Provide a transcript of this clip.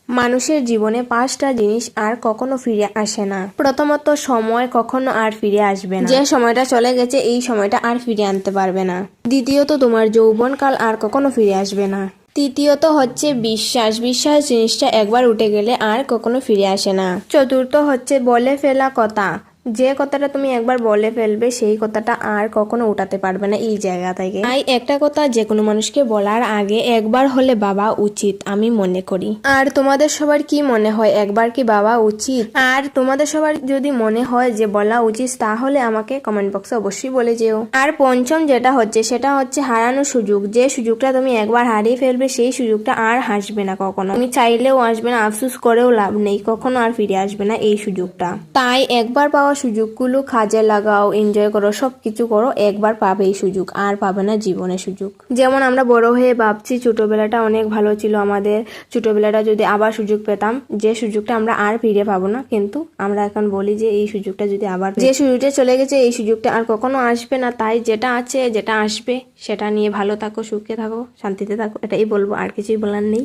মানুষের জীবনে 5টা জিনিস আর কখনো ফিরে আসে না। প্রথমত, সময় কখনো আর ফিরে আসবে না। যে সময়টা চলে গেছে এই সময়টা আর ফিরে আনতে পারবে না। দ্বিতীয়ত, তোমার যৌবনকাল আর কখনো ফিরে আসবে না। তৃতীয়ত হচ্ছে বিশ্বাস। বিশ্বাস জিনিসটা একবার উঠে গেলে আর কখনো ফিরে আসে না। চতুর্থ হচ্ছে বলে ফেলা কথা। যে কথাটা তুমি একবার বলে ফেলবে সেই কথাটা আর কখনো উঠাতে পারবে না এই জায়গা থেকে। তাই একটা কথা যে কোনো মানুষকে বলার আগে একবার হলে ভাবা উচিত, আমি মনে করি। আর তোমাদের সবার কি মনে হয়, একবার কি ভাবা উচিত? আর তোমাদের সবার যদি মনে হয় যে বলা উচিত, তাহলে আমাকে কমেন্ট বক্সে অবশ্যই বলে যেও। আর পঞ্চম যেটা হচ্ছে সেটা হচ্ছে হারানো সুযোগ। যে সুযোগটা তুমি একবার হারিয়ে ফেলবে সেই সুযোগটা আর আসবে না কখনো। তুমি চাইলেও আসবে না, আফসোস করেও লাভ নেই, কখনো আর ফিরে আসবে না এই সুযোগটা। তাই একবার পাওয়া সুযোগগুলো কাজে লাগাও, এনজয় করো, সবকিছু করো। একবার পাবে এই সুযোগ, আর পাবে না জীবনে সুযোগ। যেমন আমরা বড় হয়ে ভাবছি ছোটবেলাটা অনেক ভালো ছিল আমাদের, ছোটবেলাটা যদি আবার সুযোগ পেতাম, যে সুযোগটা আমরা আর ফিরে পাবো না। কিন্তু আমরা এখন বলি যে এই সুযোগটা যদি আবার, যে সুযোগটা চলে গেছে এই সুযোগটা আর কখনো আসবে না। তাই যেটা আছে, যেটা আসবে সেটা নিয়ে ভালো থাকো, সুখে থাকো, শান্তিতে থাকো, এটাই বলবো, আর কিছুই বলার নেই।